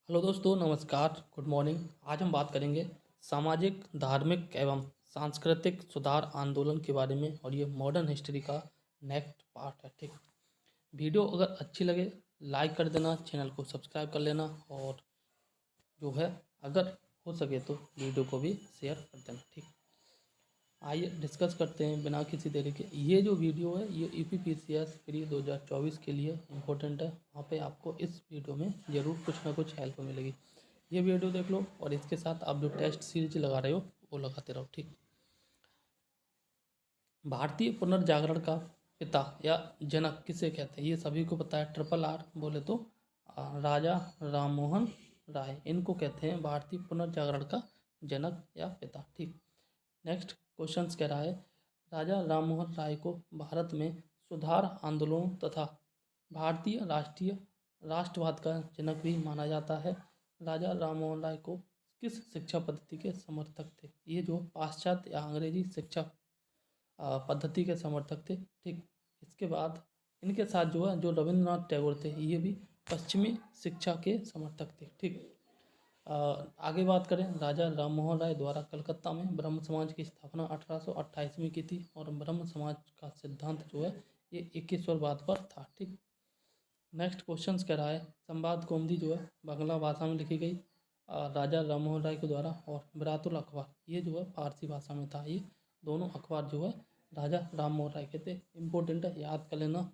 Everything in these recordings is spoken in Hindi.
हेलो दोस्तों, नमस्कार, गुड मॉर्निंग। आज हम बात करेंगे सामाजिक, धार्मिक एवं सांस्कृतिक सुधार आंदोलन के बारे में और ये मॉडर्न हिस्ट्री का नेक्स्ट पार्ट है। ठीक, वीडियो अगर अच्छी लगे लाइक कर देना, चैनल को सब्सक्राइब कर लेना और जो है अगर हो सके तो वीडियो को भी शेयर कर देना। ठीक, आइए डिस्कस करते हैं बिना किसी देरी के। ये जो वीडियो है ये यूपीपीसीएस प्री 2024 के लिए इम्पोर्टेंट है। वहाँ पे आपको इस वीडियो में ज़रूर कुछ ना कुछ हेल्प मिलेगी। ये वीडियो देख लो और इसके साथ आप जो टेस्ट सीरीज लगा रहे हो वो लगाते रहो। ठीक, भारतीय पुनर्जागरण का पिता या जनक किसे कहते हैं ये सभी को पता है। ट्रिपल आर बोले तो राजा राम मोहन राय, इनको कहते हैं भारतीय पुनर्जागरण का जनक या पिता। ठीक, नेक्स्ट क्वेश्चंस कह रहा है राजा राममोहन राय को भारत में सुधार आंदोलनों तथा भारतीय राष्ट्रवाद का जनक भी माना जाता है। राजा राममोहन राय को किस शिक्षा पद्धति के समर्थक थे? ये जो पाश्चात्य या अंग्रेजी शिक्षा पद्धति के समर्थक थे। ठीक, इसके बाद इनके साथ जो है जो रविंद्रनाथ टैगोर थे ये भी पश्चिमी शिक्षा के समर्थक थे। ठीक, आगे बात करें, राजा राममोहन राय द्वारा कलकत्ता में ब्रह्म समाज की स्थापना 1828 में की थी और ब्रह्म समाज का सिद्धांत जो है ये एकेश्वरवाद पर था। ठीक, नेक्स्ट क्वेश्चंस कह रहा है संवाद कौमुदी जो है बांग्ला भाषा में लिखी गई राजा राममोहन राय के द्वारा, और बिरातुल अखबार ये जो है फारसी भाषा में था। ये दोनों अखबार जो है राजा राममोहन राय के थे। इम्पोर्टेंट है, याद कर लेना,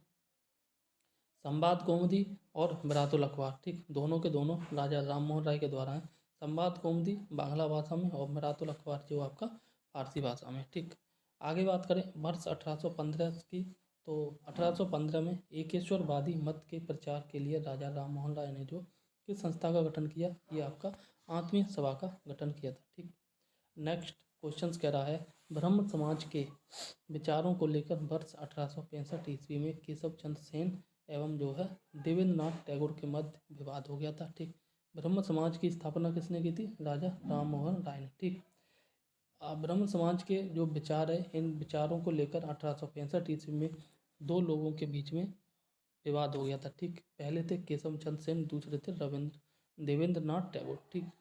संवाद कौमुदी और बिरातुल अखबार। ठीक, दोनों के दोनों राजा राममोहन राय के द्वारा हैं। संवाद कौमुदी बांग्ला भाषा में और बिरातुल अखबार जो आपका फारसी भाषा में। ठीक, आगे बात करें वर्ष 1815 की, तो 1815 में एकेश्वरवादी मत के प्रचार के लिए राजा राममोहन राय ने जो किस संस्था का गठन किया? ये आपका आत्मीय सभा का गठन किया था। ठीक, नेक्स्ट क्वेश्चंस कह रहा है ब्रह्म समाज के विचारों को लेकर वर्ष 1865 ईस्वी में केशव चंद्र सेन एवं जो है देवेंद्रनाथ टैगोर के मध्य विवाद हो गया था। ठीक, ब्रह्म समाज की स्थापना किसने की थी? राजा राममोहन राय ने। ठीक, ब्रह्म समाज के जो विचार है इन विचारों को लेकर 1865 ईस्वी में दो लोगों के बीच में विवाद हो गया था। ठीक, पहले थे केशव चंद्र सेन, दूसरे थे देवेंद्रनाथ टैगोर। ठीक,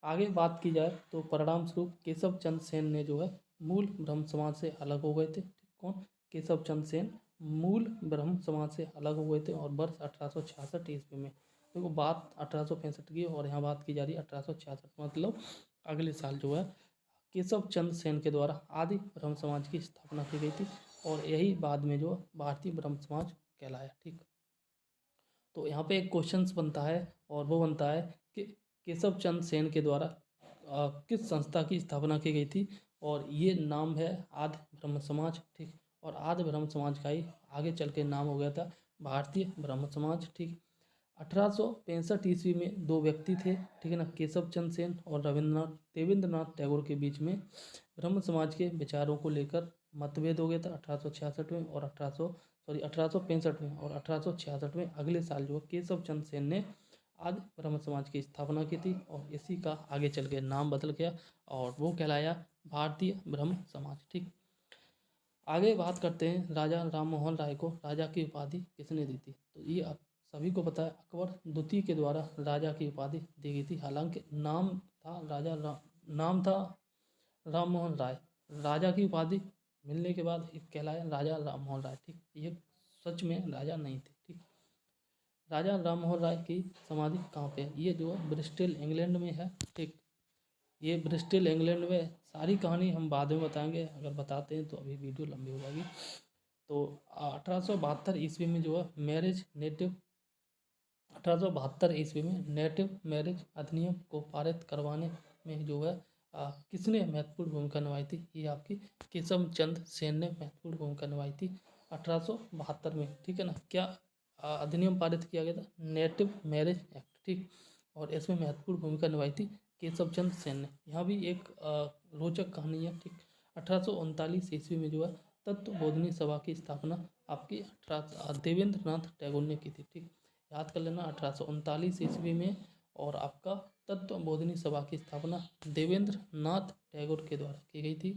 आगे बात की जाए तो परिणाम स्वरूप केशव चंद्र सेन ने जो है मूल ब्रह्म समाज से अलग हो गए थे। ठीक, कौन? केशव चंद्र सेन मूल ब्रह्म समाज से अलग हो गए थे और वर्ष 1866 ईस्वी में, देखो बात 1865 की और यहाँ बात की जा रही है 1866, मतलब अगले साल जो है केशव चंद्र सेन के द्वारा आदि ब्रह्म समाज की स्थापना की गई थी और यही बाद में जो भारतीय ब्रह्म समाज कहलाया। ठीक, तो यहाँ पे एक क्वेश्चंस बनता है और वो बनता है कि केशव चंद्र सेन के द्वारा किस संस्था की स्थापना की गई थी? और ये नाम है आदि ब्रह्म समाज। ठीक, और आदि ब्रह्म समाज का ही आगे चल के नाम हो गया था भारतीय ब्रह्म समाज। ठीक, 1865 ईस्वी में दो व्यक्ति थे, ठीक है ना, केशव चंद्र सेन और देवेंद्रनाथ टैगोर के बीच में ब्रह्म समाज के विचारों को लेकर मतभेद हो गया था 1866 में और 1865 में, और 1866 में अगले साल जो केशव चंद्र सेन ने आदि ब्रह्म समाज की स्थापना की थी और इसी का आगे चल के नाम बदल गया और वो कहलाया भारतीय ब्रह्म समाज। ठीक, आगे बात करते हैं राजा राममोहन राय को राजा की उपाधि किसने दी थी? तो ये आप सभी को पता है, अकबर द्वितीय के द्वारा राजा की उपाधि दी गई थी। हालांकि नाम था राममोहन राय, राजा की उपाधि मिलने के बाद एक कहलाया राजा राममोहन राय। ठीक, ये सच में राजा नहीं थे। ठीक, राजा राममोहन राय की समाधि कहाँ पे है? ये जो है ब्रिस्टल इंग्लैंड में है। ठीक, ये ब्रिस्टल इंग्लैंड में, सारी कहानी हम बाद में बताएंगे, अगर बताते हैं तो अभी वीडियो लंबी हो जाएगी। तो 1872 ईस्वी में जो है मैरिज नेटिव 1872 ईस्वी में नेटिव मैरिज अधिनियम को पारित करवाने में जो है किसने महत्वपूर्ण भूमिका निभाई थी? ये आपकी केशव चंद्र सेन ने महत्वपूर्ण भूमिका निभाई थी 1872 में। ठीक है ना, क्या अधिनियम पारित किया गया था? Native marriage act. ठीक, और इसमें महत्वपूर्ण भूमिका निभाई थी केशव चंद्र सेन ने। यहाँ भी एक रोचक कहानी है। ठीक, 1839 ईस्वी में जो है तत्व बोधनी सभा की स्थापना आपकी देवेंद्रनाथ टैगोर ने की थी। ठीक, याद कर लेना 1839 ईस्वी में, और आपका तत्व बोधनी सभा की स्थापना देवेंद्र नाथ टैगोर के द्वारा की गई थी।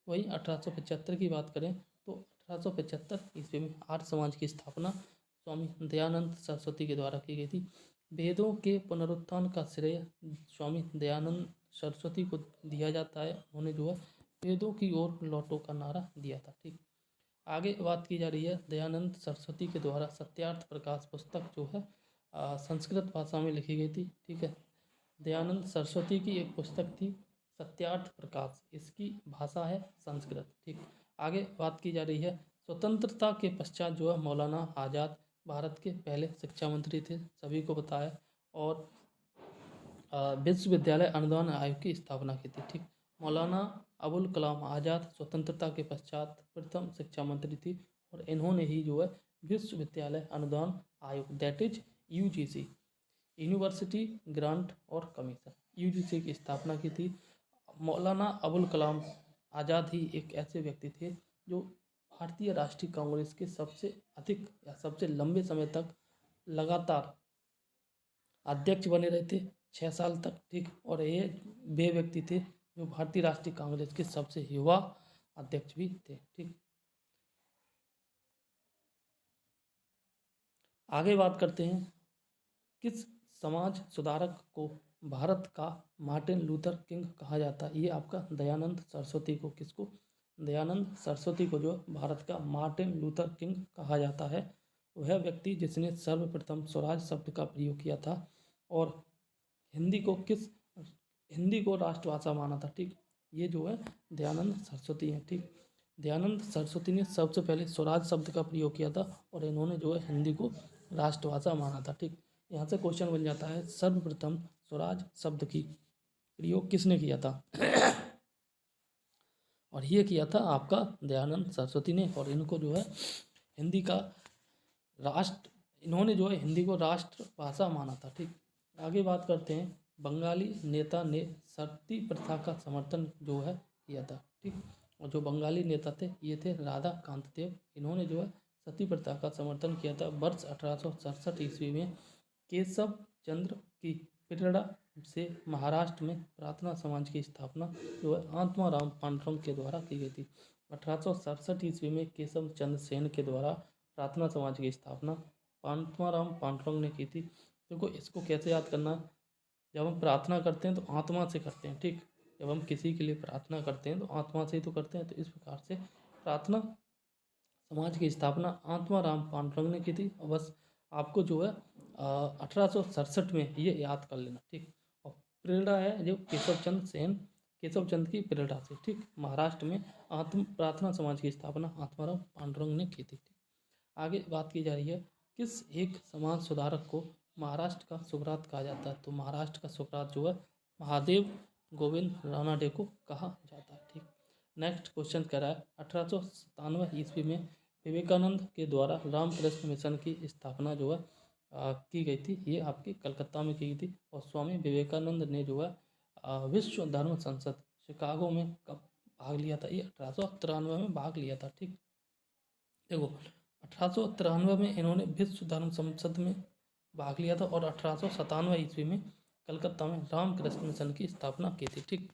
वहीं 1875 की बात करें तो 1875 ईस्वी में आर्य समाज की स्थापना स्वामी दयानंद सरस्वती के द्वारा की गई थी। वेदों के पुनरुत्थान का श्रेय स्वामी दयानंद सरस्वती को दिया जाता है। उन्होंने जो है वेदों की ओर लौटो का नारा दिया था। ठीक, आगे बात की जा रही है दयानंद सरस्वती के द्वारा सत्यार्थ प्रकाश पुस्तक जो है संस्कृत भाषा में लिखी गई थी। ठीक है, दयानंद सरस्वती की एक पुस्तक थी सत्यार्थ प्रकाश, इसकी भाषा है संस्कृत। ठीक, आगे बात की जा रही है स्वतंत्रता के पश्चात जो है मौलाना आज़ाद भारत के पहले शिक्षा मंत्री थे, सभी को पता है, और विश्वविद्यालय अनुदान आयोग की स्थापना की थी। ठीक, मौलाना अबुल कलाम आज़ाद स्वतंत्रता के पश्चात प्रथम शिक्षा मंत्री थी और इन्होंने ही जो है विश्वविद्यालय अनुदान आयोग that is UGC, university grant और कमीशन, यूजीसी की स्थापना की थी। मौलाना अबुल कलाम आज़ाद ही एक ऐसे व्यक्ति थे जो भारतीय राष्ट्रीय कांग्रेस के सबसे अधिक या सबसे लंबे समय तक लगातार अध्यक्ष बने रहे थे, 6 साल तक। ठीक, और ये वे व्यक्ति थे जो भारतीय राष्ट्रीय कांग्रेस के सबसे युवा अध्यक्ष भी थे। ठीक, आगे बात करते हैं किस समाज सुधारक को भारत का मार्टिन लूथर किंग कहा जाता है। ये आपका दयानंद सरस्वती को, किसको, दयानंद सरस्वती को जो भारत का मार्टिन लूथर किंग कहा जाता है। वह व्यक्ति जिसने सर्वप्रथम स्वराज शब्द का प्रयोग किया था और हिंदी को राष्ट्रभाषा माना था। ठीक, ये जो है दयानंद सरस्वती हैं। ठीक, दयानंद सरस्वती ने सबसे पहले स्वराज शब्द का प्रयोग किया था और इन्होंने जो है हिंदी को राष्ट्रभाषा माना था। ठीक, यहाँ से क्वेश्चन बन जाता है सर्वप्रथम स्वराज शब्द की प्रयोग किसने किया था और ये किया था आपका दयानंद सरस्वती ने, और इनको जो है हिंदी का इन्होंने जो है हिंदी को राष्ट्रभाषा माना था। ठीक, आगे बात करते हैं बंगाली नेता ने सती प्रथा का समर्थन जो है किया था। ठीक, और जो बंगाली नेता थे ये थे राधा कांत देव, इन्होंने जो है सती प्रथा का समर्थन किया था। वर्ष 1867 ईस्वी में केशव चंद्र की प्रेरणा से महाराष्ट्र में प्रार्थना समाज की स्थापना जो है आत्माराम पांडुरंग के द्वारा की गई थी। 1867 ईस्वी में केशव चंद्र सेन के द्वारा प्रार्थना समाज की स्थापना आत्माराम पांडुरंग ने की थी। देखो इसको कैसे याद करना है, जब हम प्रार्थना करते हैं तो आत्मा से करते हैं। ठीक, जब हम किसी के लिए प्रार्थना करते हैं तो आत्मा से ही तो करते हैं। तो इस प्रकार से प्रार्थना समाज की स्थापना आत्माराम पांडुरंग ने की थी। और बस आपको जो है 1867 में ये याद कर लेना। ठीक, और प्रेरणा है जो केशव चंद की प्रेरणा से। ठीक, महाराष्ट्र में आत्म प्रार्थना समाज की स्थापना आत्माराम पांडुरंग ने की थी। ठीक, आगे बात की जा रही है किस एक समाज सुधारक को महाराष्ट्र का सुकरात कहा जाता है। तो महाराष्ट्र का सुकरात जो है महादेव गोविंद रानडे को कहा जाता है। ठीक, नेक्स्ट क्वेश्चन कह रहा है 1897 ईस्वी में विवेकानंद के द्वारा रामकृष्ण मिशन की स्थापना जो है की गई थी। ये आपकी कलकत्ता में की गई थी और स्वामी विवेकानंद ने जो है विश्व धर्म संसद शिकागो में कब भाग लिया था। ये 1893 में भाग लिया था। ठीक, देखो 1893 में इन्होंने विश्व धर्म संसद में भाग लिया था और 1897 ईस्वी में कलकत्ता में रामकृष्ण मिशन की स्थापना की थी। ठीक,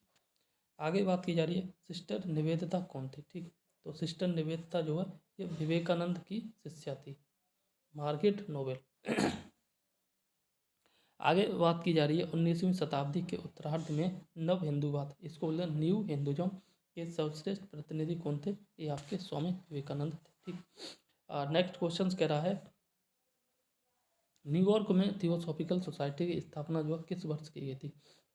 आगे बात की जा रही है सिस्टर निवेदिता कौन थी। ठीक, तो सिस्टर निवेदिता जो है ये विवेकानंद की शिष्या थी, मार्गरेट नोबेल। आगे बात की जा रही है 19वीं शताब्दी के उत्तरार्ध में नव हिंदूवाद, इसको बोलते हैं न्यू हिंदुज्म, के सर्वश्रेष्ठ प्रतिनिधि कौन थे। ये आपके स्वामी विवेकानंद थे। ठीक, नेक्स्ट क्वेश्चन कह रहा है न्यूयॉर्क में थियोसॉफिकल सोसाइटी की स्थापना जो है किस वर्ष की गई थी।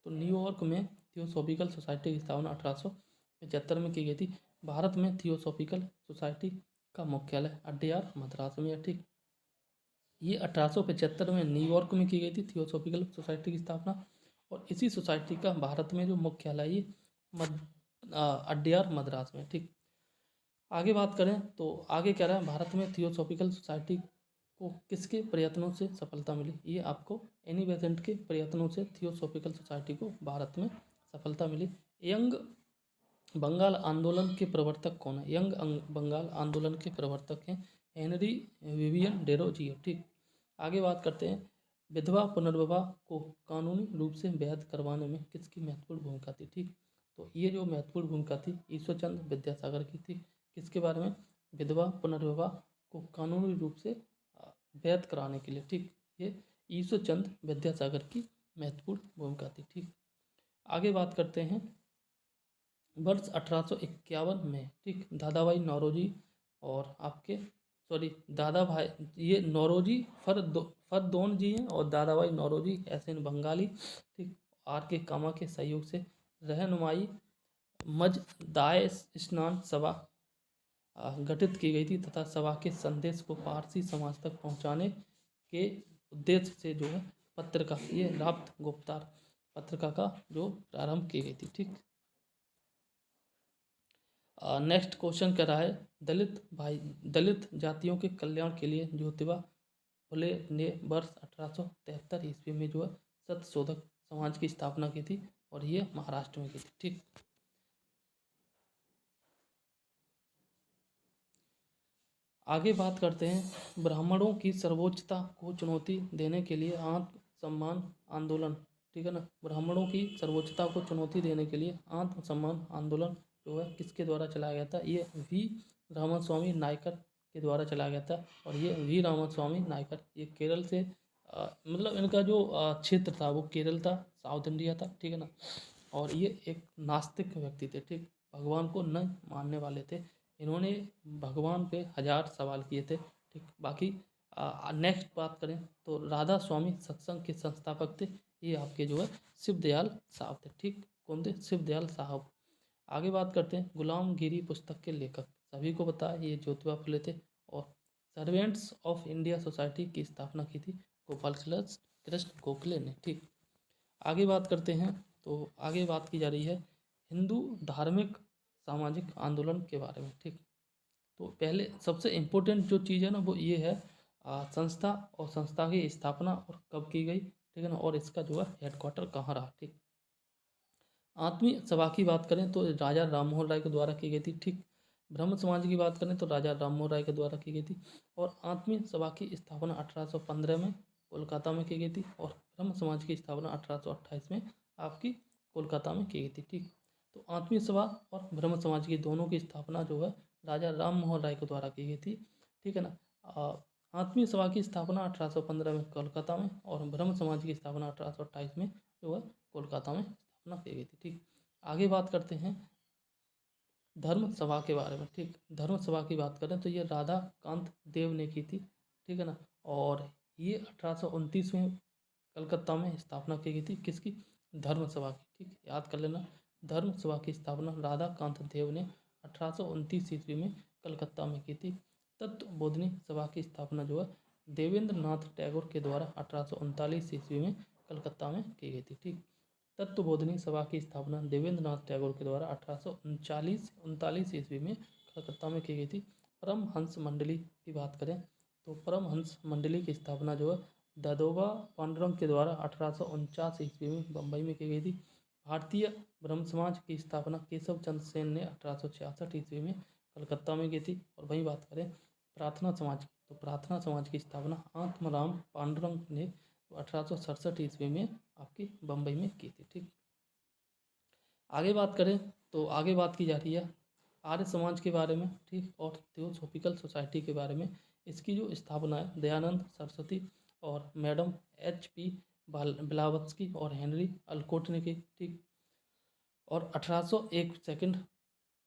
तो न्यूयॉर्क में थियोसॉफिकल सोसाइटी की स्थापना 1875 में की गई थी। भारत में थियोसॉफिकल सोसाइटी का मुख्यालय अड्यार मद्रास में है। ठीक, ये 1875 में न्यूयॉर्क में की गई थी थियोसॉफिकल सोसाइटी की स्थापना, और इसी सोसाइटी का भारत में जो मुख्यालय ये अड्यार मद्रास में। ठीक, आगे बात करें तो आगे कह रहा है भारत में थियोसॉफिकल सोसाइटी को किसके प्रयत्नों से सफलता मिली। ये आपको एनी बेसेंट के प्रयत्नों से थियोसॉफिकल सोसाइटी को भारत में सफलता मिली। यंग बंगाल आंदोलन के प्रवर्तक कौन है। यंग बंगाल आंदोलन के प्रवर्तक हैं हेनरी विवियन डेरोजियो। ठीक, आगे बात करते हैं विधवा पुनर्विवाह को कानूनी रूप से वैध करवाने में किसकी महत्वपूर्ण भूमिका थी। ठीक, तो ये जो महत्वपूर्ण भूमिका थी ईश्वरचंद्र विद्यासागर की थी। किसके बारे में, विधवा पुनर्विवाह को कानूनी रूप से वैध कराने के लिए। ठीक, ये ईश्वरचंद विद्यासागर की महत्वपूर्ण भूमिका थी। ठीक, आगे बात करते हैं वर्ष 1851 में। ठीक, दादाभाई नौरोजी और आपके दादा भाई, ये नौरोजी फरदौन जी हैं और दादाभाई नौरोजी ऐसे बंगाली। ठीक, आर के कामा के सहयोग से रहनुमाई मजदाए स्नान सभा गठित की गई थी तथा सभा के संदेश को पारसी समाज तक पहुंचाने के उद्देश्य से जो है पत्रिका, ये राप्त गुप्तार पत्रिका का जो प्रारंभ की गई थी। ठीक, नेक्स्ट क्वेश्चन कह रहा है दलित जातियों के कल्याण के लिए ज्योतिबा फुले ने वर्ष 1873 ईस्वी में जो है सत्यशोधक समाज की स्थापना की थी और ये महाराष्ट्र में की थी। ठीक, आगे बात करते हैं ब्राह्मणों की सर्वोच्चता को चुनौती देने के लिए आत्म सम्मान आंदोलन। ठीक है ना, ब्राह्मणों की सर्वोच्चता को चुनौती देने के लिए आत्म सम्मान आंदोलन जो है किसके द्वारा चलाया गया था? ये वी रामास्वामी नायकर के द्वारा चलाया गया था। और ये वी रामास्वामी नायकर ये केरल से मतलब इनका जो क्षेत्र था वो केरल था, साउथ इंडिया था। ठीक है ना, और ये एक नास्तिक व्यक्ति थे। ठीक, भगवान को न मानने वाले थे। इन्होंने भगवान पे 1000 सवाल किए थे। ठीक, बाकी नेक्स्ट बात करें तो राधा स्वामी सत्संग के संस्थापक थे। ये आपके जो है शिवदयाल साहब थे। ठीक, कौन थे? शिवदयाल साहब। आगे बात करते हैं गुलामगिरी पुस्तक के लेखक, सभी को पता है ये ज्योतिबा फुले थे। और सर्वेंट्स ऑफ इंडिया सोसाइटी की स्थापना की थी गोपाल कृष्ण गोखले ने। ठीक, आगे बात करते हैं तो आगे बात की जा रही है हिंदू धार्मिक सामाजिक आंदोलन के बारे में। ठीक, तो पहले सबसे इम्पोर्टेंट जो चीज़ है ना वो ये है संस्था और संस्था की स्थापना और कब की गई। ठीक है ना, और इसका जो है हेडक्वार्टर कहाँ रहा। ठीक, आत्मीय सभा की बात करें तो राजा राममोहन राय के द्वारा की गई थी। ठीक, ब्रह्म समाज की बात करें तो राजा राममोहन राय के द्वारा की गई थी। और आत्मीय सभा की स्थापना 1815 में कोलकाता में की गई थी और ब्रह्म समाज की स्थापना 1828 में आपकी कोलकाता में की गई थी। ठीक, तो आत्मीय सभा और ब्रह्म समाज की दोनों की स्थापना जो है राजा राममोहन राय के द्वारा की गई थी। ठीक है ना, आत्मीय सभा की स्थापना 1815 में कोलकाता में और ब्रह्म समाज की स्थापना 1828 में जो है कोलकाता में स्थापना की गई थी। ठीक, आगे बात करते हैं धर्म सभा के बारे में। ठीक, धर्म सभा की बात करें तो ये राधा कांत देव ने की थी। ठीक है ना, और ये 1829 में कलकत्ता में स्थापना की गई थी। किसकी? धर्म सभा की। ठीक, याद कर लेना, धर्म सभा की स्थापना राधा कांत देव ने 1829 ईस्वी में कलकत्ता में की थी। तत्व बोधनी सभा की स्थापना जो है देवेंद्र नाथ टैगोर के द्वारा 1839 ईस्वी में कलकत्ता में की गई थी। ठीक, तत्व बोधनी सभा की स्थापना देवेंद्र नाथ टैगोर के द्वारा 1839 ईस्वी में कलकत्ता में की गई थी। परमहंस मंडली की बात करें तो परमहंस मंडली की स्थापना जो है दादोबा पांडुरंग के द्वारा 1849 ईस्वी में बम्बई में की गई थी। भारतीय ब्रह्म समाज की स्थापना केशव चंद्र सेन ने 1866 ईस्वी में कलकत्ता में की थी। और वहीं बात करें प्रार्थना समाज की तो प्रार्थना समाज की स्थापना आत्मराम पांडुरंग ने 1867 ईस्वी में आपकी बम्बई में की थी। ठीक, आगे बात करें तो आगे बात की जा रही है आर्य समाज के बारे में। ठीक, और थियोसॉफिकल सोसाइटी के बारे में। इसकी जो स्थापना है दयानंद सरस्वती और मैडम HP ब्लावत्स्की और हेनरी अल्कोट ने की। ठीक, और 1801 सेकंड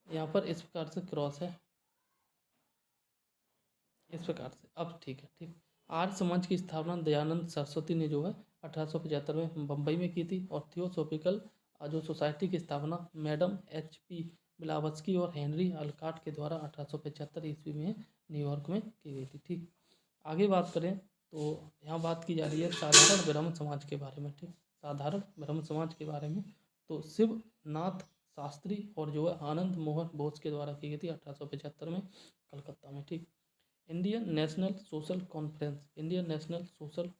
यहाँ पर इस प्रकार से क्रॉस है, इस प्रकार से। अब ठीक है। ठीक, आर्य समाज की स्थापना दयानंद सरस्वती ने जो है 1875 में बम्बई में की थी। और थियोसॉफिकल जो सोसाइटी की स्थापना मैडम HP ब्लावत्स्की और हेनरी अल्काट के द्वारा 1875 ईस्वी में न्यूयॉर्क में की गई थी। ठीक, आगे बात करें तो यहाँ बात की जा रही है साधारण ब्रह्म समाज के बारे में। ठीक, साधारण ब्रह्म समाज के बारे में तो शिवनाथ शास्त्री और जो है आनंद मोहन बोस के द्वारा की गई थी 1875 में कलकत्ता में। ठीक, इंडियन नेशनल सोशल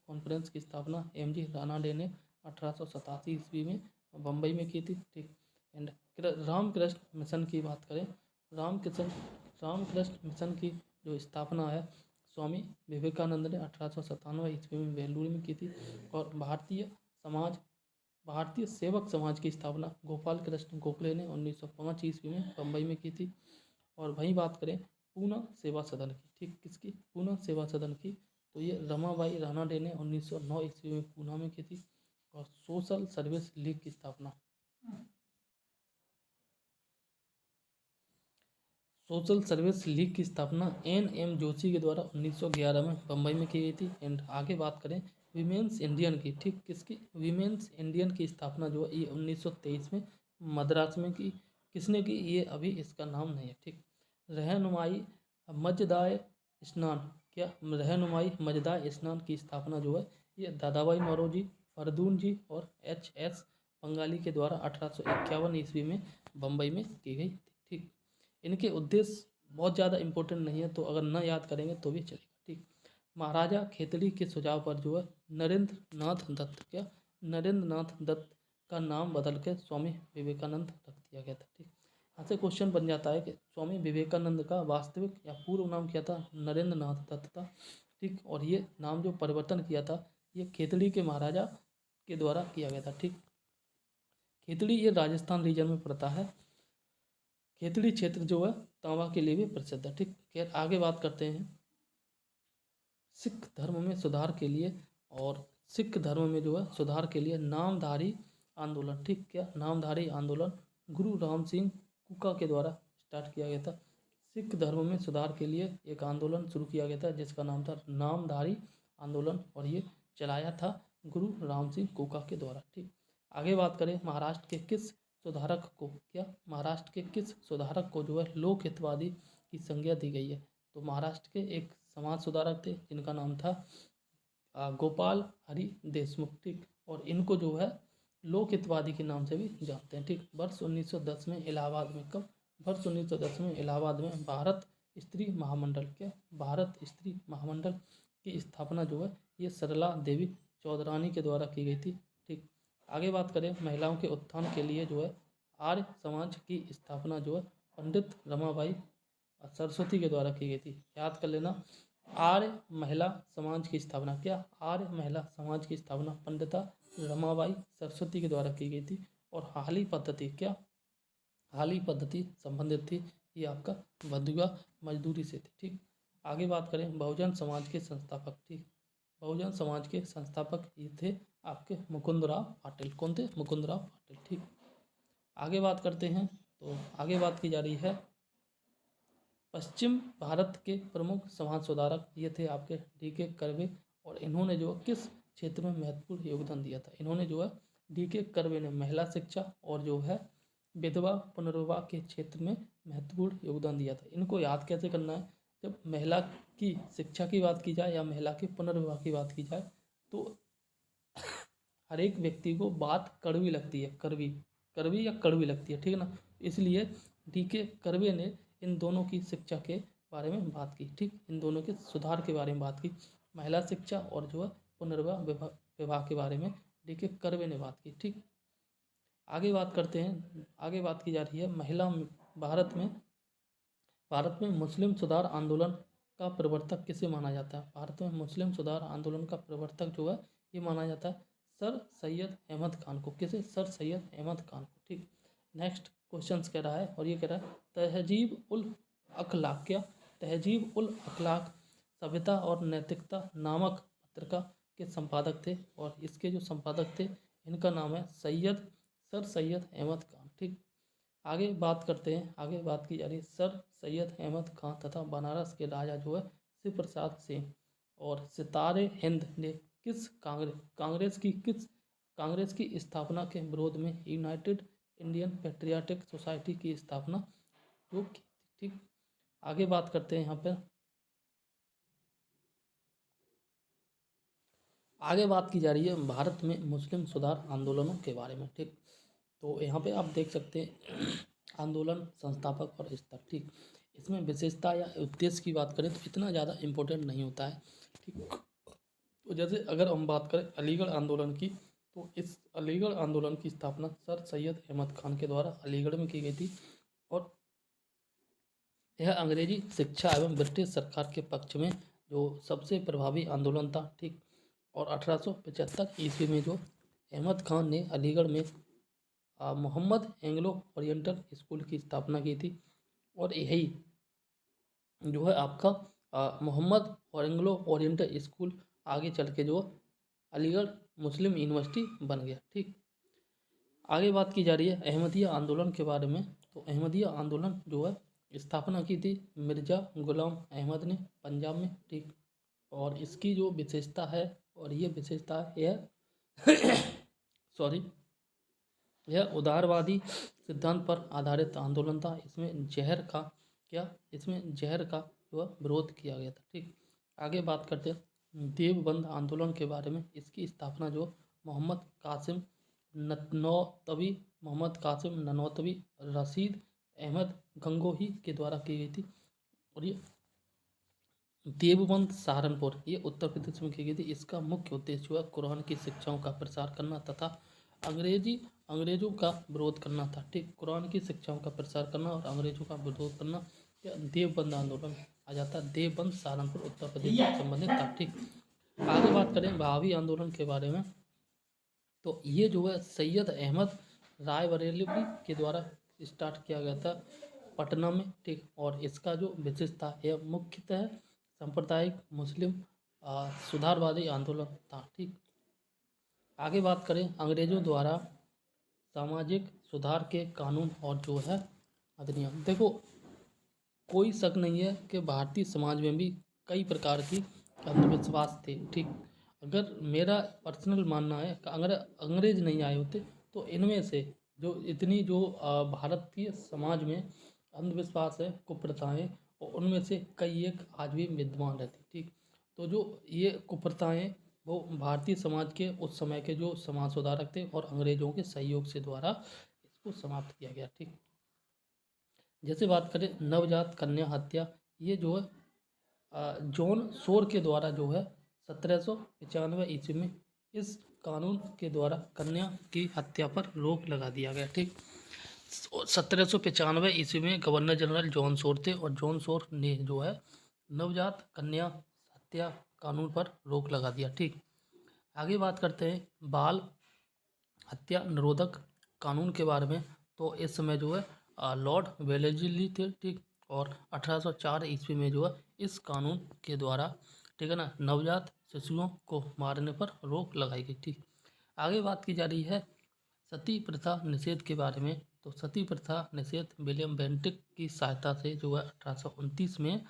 कॉन्फ्रेंस की स्थापना MG रानाडे ने 1887 ईस्वी में बम्बई में की थी। ठीक, एंड रामकृष्ण मिशन की बात करें रामकृष्ण मिशन की जो स्थापना है स्वामी विवेकानंद ने 1897 ईस्वी में बेलूर में की थी। और भारतीय सेवक समाज की स्थापना गोपाल कृष्ण गोखले ने 1905 ईस्वी में बम्बई में की थी। और वहीं बात करें पूना सेवा सदन की। ठीक, किसकी? पूना सेवा सदन की तो ये रमाबाई रानाडे ने 1909 ईस्वी में पूना में की थी। और सोशल सर्विस लीग की स्थापना, सोशल सर्विस लीग की स्थापना एन जोशी के द्वारा 1911 में बम्बई में की गई थी। एंड आगे बात करें वीमेंस इंडियन की, ठीक, किसकी, वीमेंस इंडियन की स्थापना जो है ये 1923 में मद्रास में की। किसने की, ये अभी इसका नाम नहीं है, ठीक। रहनुमाई मजदाए स्नान, क्या रहनुमाई मजदाए स्नान की स्थापना जो है ये दादाभाई नौरोजी, फरदून जी और HS बंगाली के द्वारा 1851 ईस्वी में बम्बई में की गई थी, ठीक। इनके उद्देश्य बहुत ज़्यादा इम्पोर्टेंट नहीं है, तो अगर न याद करेंगे तो भी चलेगा, ठीक। महाराजा खेतड़ी के सुझाव पर जो है नरेंद्र नाथ दत्त, क्या नरेंद्र नाथ दत्त का नाम बदल के स्वामी विवेकानंद रख दिया गया था, ठीक। यहाँ से क्वेश्चन बन जाता है कि स्वामी विवेकानंद का वास्तविक या पूर्व नाम क्या था, नरेंद्र नाथ दत्त था, ठीक। और ये नाम जो परिवर्तन किया था ये खेतड़ी के महाराजा के द्वारा किया गया था, ठीक। खेतड़ी ये राजस्थान रीजन में पड़ता है। खेतड़ी क्षेत्र जो है तांबा के लिए भी प्रसिद्ध है, ठीक। खैर आगे बात करते हैं सिख धर्म में सुधार के लिए, और सिख धर्म में जो है सुधार के लिए नामधारी आंदोलन, ठीक, क्या नामधारी आंदोलन गुरु राम सिंह कुका के द्वारा स्टार्ट किया गया था। सिख धर्म में सुधार के लिए एक आंदोलन शुरू किया गया था जिसका नाम था नामधारी आंदोलन, और ये चलाया था गुरु राम सिंह कुका के द्वारा, ठीक। आगे बात करें महाराष्ट्र के किस सुधारक को, क्या महाराष्ट्र के किस सुधारक को जो है लोक हितवादी की संज्ञा दी गई है, तो महाराष्ट्र के एक समाज सुधारक थे जिनका नाम था गोपाल हरि देशमुख, ठीक। और इनको जो है लोक हितवादी के नाम से भी जानते हैं, ठीक। वर्ष 1910 में इलाहाबाद में, कब, वर्ष 1910 में इलाहाबाद में भारत स्त्री महामंडल, क्या भारत स्त्री महामंडल की स्थापना जो है ये सरला देवी चौधरानी के द्वारा की गई थी, ठीक। आगे बात करें महिलाओं के उत्थान के लिए जो है आर्य समाज की स्थापना जो है पंडित रमाबाई सरस्वती के द्वारा की गई थी। याद कर लेना, आर्य महिला समाज की स्थापना, क्या आर्य महिला समाज की स्थापना पंडिता रमाबाई सरस्वती के द्वारा की गई थी। और हाली पद्धति, क्या हाली पद्धति संबंधित थी ये आपका बंधुआ मजदूरी से थी, ठीक। आगे बात करें बहुजन समाज के संस्थापक, ठीक, बहुजन समाज के संस्थापक ये थे आपके मुकुंदराव पाटिल। कौन थे, मुकुंदराव पाटिल, ठीक। आगे बात करते हैं, तो आगे बात की जा रही है पश्चिम भारत के प्रमुख समाज सुधारक ये थे आपके DK कर्वे, और इन्होंने जो किस क्षेत्र में महत्वपूर्ण योगदान दिया था, इन्होंने जो है DK कर्वे ने महिला शिक्षा और जो है विधवा पुनर्विवाह के क्षेत्र में महत्वपूर्ण योगदान दिया था। इनको याद कैसे करना है, जब महिला की शिक्षा की बात की जाए या महिला के पुनर्विवाह की बात की जाए तो हर एक व्यक्ति को बात कड़वी लगती है, कड़वी कड़वी या कड़वी लगती है, ठीक है ना। इसलिए DK कर्वे ने इन दोनों की शिक्षा के बारे में बात की, ठीक, इन दोनों के सुधार के बारे में बात की, महिला शिक्षा और जो है पुनर्विवाह विवाह के बारे में DK कर्वे ने बात की, ठीक। आगे बात करते हैं, आगे बात की जा रही है महिला भारत में मुस्लिम सुधार आंदोलन का प्रवर्तक किसे माना जाता है, भारत में मुस्लिम सुधार आंदोलन का प्रवर्तक जो है ये माना जाता है सर सैयद अहमद खान को। किसे, सर सैयद अहमद खान को, ठीक। नेक्स्ट क्वेश्चन कह रहा है, और ये कह रहा है तहजीब उल अखलाक, क्या तहजीब उल अखलाक सभ्यता और नैतिकता नामक पत्रिका के संपादक थे, और इसके जो संपादक थे इनका नाम है सर सैयद अहमद खान, ठीक। आगे बात करते हैं, आगे बात की जा रही है सर सैयद अहमद खान तथा बनारस के राजा जो है शिव प्रसाद सिंह और सितारे हिंद ने किस कांग्रेस की स्थापना के विरोध में यूनाइटेड इंडियन पेट्रियाटिक सोसाइटी की स्थापना जो की थी, ठीक। आगे बात करते हैं, यहाँ पर आगे बात की जा रही है भारत में मुस्लिम सुधार आंदोलनों के बारे में, ठीक। तो यहाँ पे आप देख सकते हैं आंदोलन संस्थापक और स्तर, ठीक। इसमें विशेषता या उद्देश्य की बात करें तो इतना ज़्यादा इम्पोर्टेंट नहीं होता है, ठीक। तो जैसे अगर हम बात करें अलीगढ़ आंदोलन की, तो इस अलीगढ़ आंदोलन की स्थापना सर सैयद अहमद खान के द्वारा अलीगढ़ में की गई थी, और यह अंग्रेजी शिक्षा एवं ब्रिटिश सरकार के पक्ष में जो सबसे प्रभावी आंदोलन था, ठीक। और 1875 ईस्वी में जो अहमद खान ने अलीगढ़ में मोहम्मद एंग्लो ओरिएंटल स्कूल की स्थापना की थी, और यही जो है आपका मोहम्मद और एंग्लो ओरिएंटल स्कूल आगे चल के जो अलीगढ़ मुस्लिम यूनिवर्सिटी बन गया। ठीक, आगे बात की जा रही है अहमदिया आंदोलन के बारे में। तो अहमदिया आंदोलन जो है स्थापना की थी मिर्ज़ा गुलाम अहमद ने पंजाब में। ठीक, और इसकी जो विशेषता है, और ये विशेषता यह सॉरी यह उदारवादी सिद्धांत पर आधारित आंदोलन था। इसमें जहर का जो है विरोध किया गया था। ठीक, आगे बात करते हैं देवबंद आंदोलन के बारे में। इसकी स्थापना जो मोहम्मद कासिम ननौतवी रशीद अहमद गंगोही के द्वारा की गई थी। और ये देवबंद सहारनपुर ये उत्तर प्रदेश में की गई थी। इसका मुख्य उद्देश्य जो है कुरान की शिक्षाओं का प्रसार करना तथा अंग्रेजों का विरोध करना था। ठीक, कुरान की शिक्षाओं का प्रसार करना और अंग्रेजों का विरोध करना, यह देवबंद आंदोलन आ जाता है। देवबंद सहारनपुर उत्तर प्रदेश से संबंधित था। ठीक, आगे बात करें भावी आंदोलन के बारे में। तो ये जो है सैयद अहमद रायबरेली के द्वारा स्टार्ट किया गया था पटना में। ठीक, और इसका जो विशेषता यह मुख्यतः सांप्रदायिक मुस्लिम सुधारवादी आंदोलन था। ठीक, आगे बात करें अंग्रेजों द्वारा सामाजिक सुधार के कानून और जो है अधिनियम। देखो, कोई शक नहीं है कि भारतीय समाज में भी कई प्रकार की अंधविश्वास थे। ठीक, अगर मेरा पर्सनल मानना है कि अगर अंग्रेज नहीं आए होते तो इनमें से जो इतनी जो भारतीय समाज में अंधविश्वास है, कुप्रथाएं, और उनमें से कई एक आज भी विद्यमान रहती। ठीक, तो जो ये कुप्रथाएं वो भारतीय समाज के उस समय के जो समाज सुधारक थे और अंग्रेजों के सहयोग से द्वारा इसको समाप्त किया गया। ठीक, जैसे बात करें नवजात कन्या हत्या, ये जो है जॉन सोर के द्वारा जो है 1795 ईस्वी में इस कानून के द्वारा कन्या की हत्या पर रोक लगा दिया गया। ठीक, 1795 ईस्वी में गवर्नर जनरल जॉन सोर थे और जॉन सोर ने जो है नवजात कन्या हत्या कानून पर रोक लगा दिया। ठीक, आगे बात करते हैं बाल हत्या निरोधक कानून के बारे में। तो इस समय जो है लॉर्ड वेलेस्ली थे। ठीक, और 1804 ईस्वी में जो है इस कानून के द्वारा, ठीक है ना, नवजात शिशुओं को मारने पर रोक लगाई गई। ठीक, आगे बात की जा रही है सती प्रथा निषेध के बारे में। तो सती प्रथा निषेध विलियम बेंटिक की सहायता से जो है 1829 में,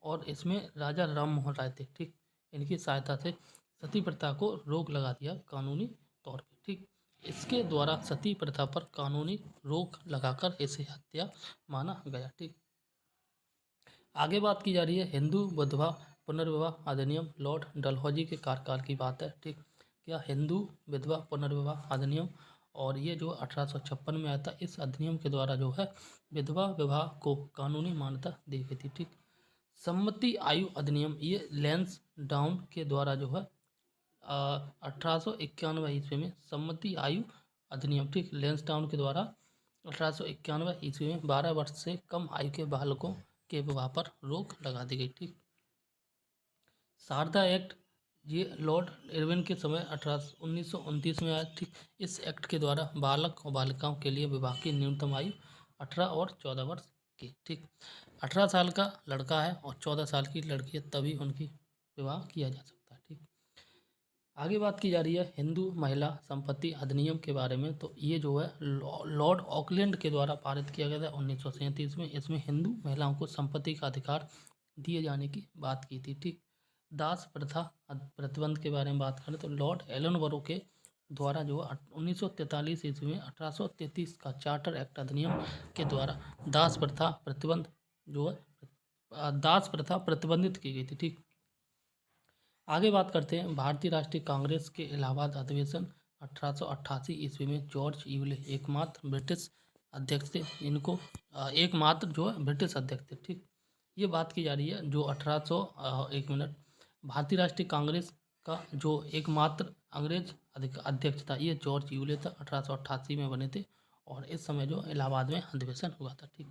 और इसमें राजा राम मोहन राय थे। ठीक, इनकी सहायता से सती प्रथा को रोक लगा दिया कानूनी तौर पे। ठीक, इसके द्वारा सती प्रथा पर कानूनी रोक लगाकर इसे हत्या माना गया। ठीक, आगे बात की जा रही है हिंदू विधवा पुनर्विवाह अधिनियम। लॉर्ड डलहौजी के कार्यकाल की बात है। ठीक, क्या हिंदू विधवा पुनर्विवाह अधिनियम, और ये जो 1856 में आया था। इस अधिनियम के द्वारा जो है विधवा विवाह को कानूनी मान्यता दी गई थी। ठीक, सम्मति आयु अधिनियम, ये लेंस डाउन के द्वारा जो है 1891 ईस्वी में सम्मति आयु अधिनियम। ठीक, लेंस डाउन के द्वारा 1891 ईस्वी में 12 वर्ष से कम आयु के बालकों के विवाह पर रोक लगा दी गई। ठीक, शारदा एक्ट, ये लॉर्ड इरविन के समय 1929 में आया। ठीक, इस एक्ट के द्वारा बालक और बालिकाओं के लिए विवाह की न्यूनतम आयु 18 और 14 वर्ष की। ठीक, 18 साल का लड़का है और 14 साल की लड़की है तभी उनकी विवाह किया जा सकता है। ठीक, आगे बात की जा रही है हिंदू महिला संपत्ति अधिनियम के बारे में। तो ये जो है लॉर्ड ऑकलैंड के द्वारा पारित किया गया था 1937 में। इसमें हिंदू महिलाओं को संपत्ति का अधिकार दिए जाने की बात की थी। ठीक, दास प्रथा प्रतिबंध के बारे में बात करें तो लॉर्ड एलनबरो के द्वारा जो 1943 ईस्वी में 1833 का चार्टर एक्ट अधिनियम के द्वारा दास प्रथा प्रतिबंधित की गई थी। ठीक, आगे बात करते हैं भारतीय राष्ट्रीय कांग्रेस के इलाहाबाद अधिवेशन 1888 ईस्वी में जॉर्ज यूले एकमात्र ब्रिटिश अध्यक्ष थे। इनको एकमात्र जो है ब्रिटिश अध्यक्ष थे। ठीक, ये बात की जा रही है जो भारतीय राष्ट्रीय कांग्रेस का जो एकमात्र अंग्रेज अध्यक्ष था ये जॉर्ज यूले था। 1888 में बने थे और इस समय जो इलाहाबाद में अधिवेशन हुआ था। ठीक।